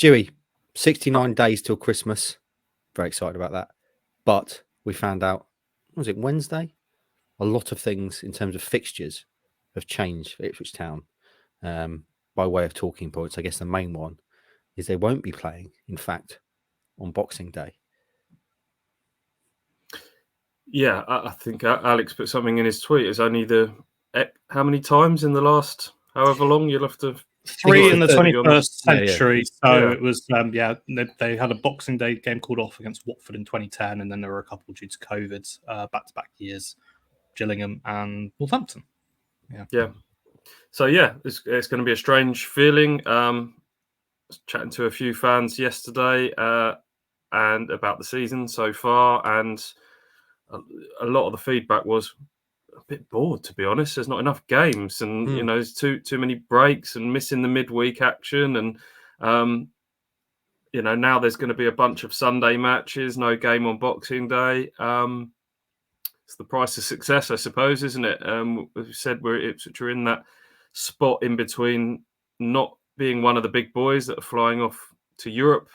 Stewie, 69 days till Christmas. Very excited about that. But we found out, was it Wednesday? A lot of things in terms of fixtures have changed for Ipswich Town. By way of talking points, I guess the main one is they won't be playing, in fact, on Boxing Day. Yeah, I think Alex put something in his tweet. It's only how many times in the last however long? You'll have to... 3 in the 21st century. Yeah. So it was, they had a Boxing Day game called off against Watford in 2010, and then there were a couple due to COVID, back-to-back years, Gillingham and Northampton. Yeah. So, it's going to be a strange feeling. I was chatting to a few fans yesterday and about the season so far, and a lot of the feedback was a bit bored, to be honest. There's not enough games, and there's too many breaks and missing the midweek action, and now there's going to be a bunch of Sunday matches, no game on Boxing Day. It's the price of success, I suppose, isn't it? We've said we're Ipswich are in that spot in between not being one of the big boys that are flying off to Europe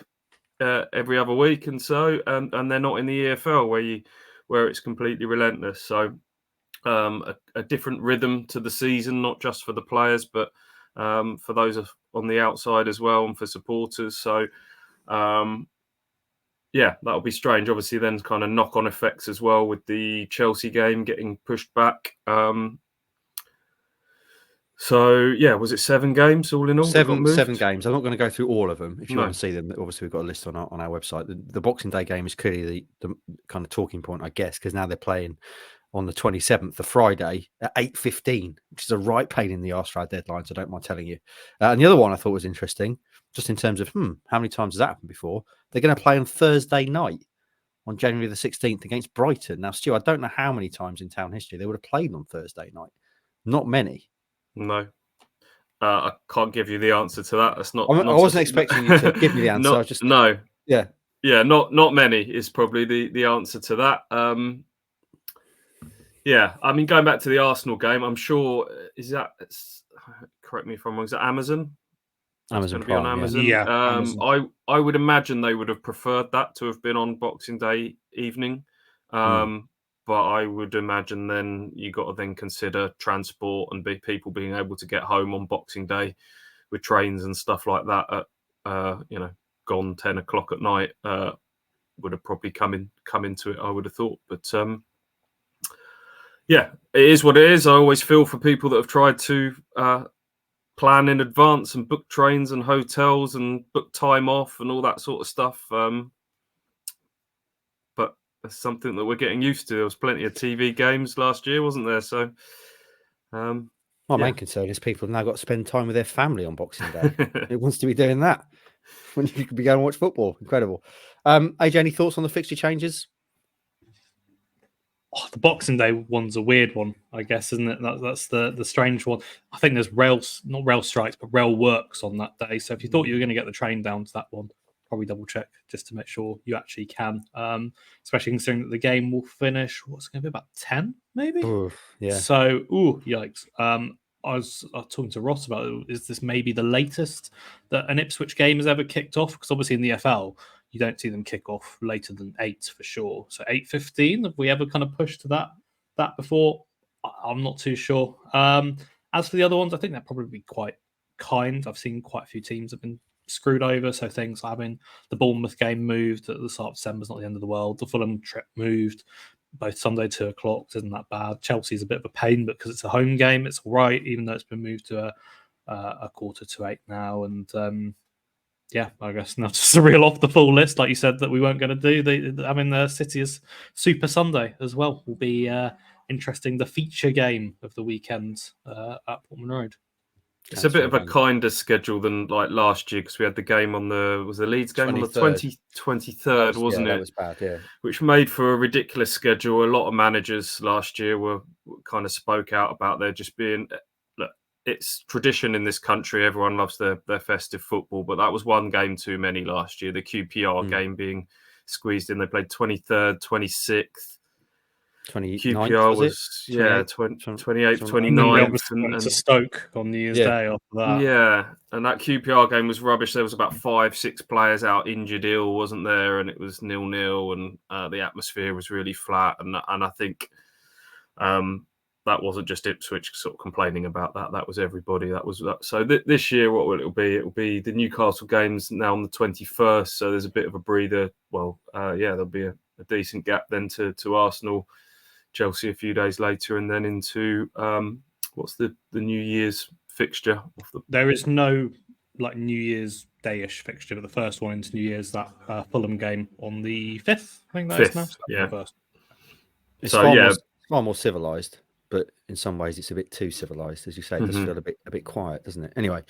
every other week, and they're not in the EFL where it's completely relentless. So a different rhythm to the season, not just for the players, but for those on the outside as well, and for supporters. So that'll be strange. Obviously, then kind of knock-on effects as well with the Chelsea game getting pushed back. Was it 7 games all in all? 7 games. I'm not going to go through all of them. If you want to see them, obviously we've got a list on our website. The Boxing Day game is clearly the kind of talking point, I guess, because now they're playing on the 27th, the Friday at 8:15, which is a right pain in the arse for our deadline, so I don't mind telling you. And the other one I thought was interesting, just in terms of, how many times has that happened before? They're going to play on Thursday night on January the 16th against Brighton. Now, Stu, I don't know how many times in town history they would have played on Thursday night. Not many. No. I can't give you the answer to that. That's not. I wasn't expecting you to give me the answer. No. Yeah. Yeah. Not many is probably the answer to that. I mean, going back to the Arsenal game, I'm sure correct me if I'm wrong. Is that Amazon? Amazon Prime, on Amazon. Yeah. Amazon. I would imagine they would have preferred that to have been on Boxing Day evening. But I would imagine then you got to then consider transport and people being able to get home on Boxing Day with trains and stuff like that at gone 10 o'clock at night would have probably come into it, I would have thought. But it is what it is. I always feel for people that have tried to plan in advance and book trains and hotels and book time off and all that sort of stuff. That's something that we're getting used to. There was plenty of TV games last year, wasn't there? So, my main concern is people have now got to spend time with their family on Boxing Day. Who wants to be doing that when you could be going to watch football? Incredible. AJ, any thoughts on the fixture changes? The Boxing Day one's a weird one, I guess, isn't it? That's the strange one. I think there's not rail strikes, but rail works on that day. So if you thought you were going to get the train down to that one, probably double check just to make sure you actually can. Especially considering that the game will finish, what's it going to be, about 10 maybe? Yeah. So, yikes. I was talking to Ross about it. Is this maybe the latest that an Ipswich game has ever kicked off? Because obviously in the FL, you don't see them kick off later than 8 for sure. So 8:15, have we ever kind of pushed to that before? I'm not too sure. As for the other ones, I think they'll probably be quite kind. I've seen quite a few teams have been screwed over. So things like having the Bournemouth game moved at the start of December is not the end of the world. The Fulham trip moved both Sunday 2 o'clock. Isn't that bad? Chelsea's a bit of a pain, but because it's a home game, it's all right, even though it's been moved to a 7:45 now. And I guess now just to reel off the full list, like you said, that we weren't going to do. Having the City's Super Sunday as well will be interesting. The feature game of the weekend at Portman Road. It's a bit of a kinder schedule than like last year because we had the game on the Leeds game 23rd. On the 23rd, wasn't it? That was bad, yeah. Which made for a ridiculous schedule. A lot of managers last year were kind of spoke out about there just being. Look, it's tradition in this country. Everyone loves their festive football, but that was one game too many last year. The QPR game being squeezed in. They played 23rd, 26th. 29th, was 28th, And then we 29th. obviously went to Stoke on New Year's Day after that. Yeah, and that QPR game was rubbish. There was about 5-6 players out injured ill, wasn't there? And it was 0-0, and the atmosphere was really flat. And I think that wasn't just Ipswich sort of complaining about that. That was everybody. That was that. So this year, what will it be? It will be the Newcastle games now on the 21st. So there's a bit of a breather. Well, there'll be a decent gap then to Arsenal, Chelsea a few days later, and then into what's the New Year's fixture? There is no New Year's Day-ish fixture, but the first one into New Year's, that Fulham game on the 5th. I think that is now. It's so far more civilized, but in some ways it's a bit too civilized, as you say. It does feel a bit quiet, doesn't it? Anyway,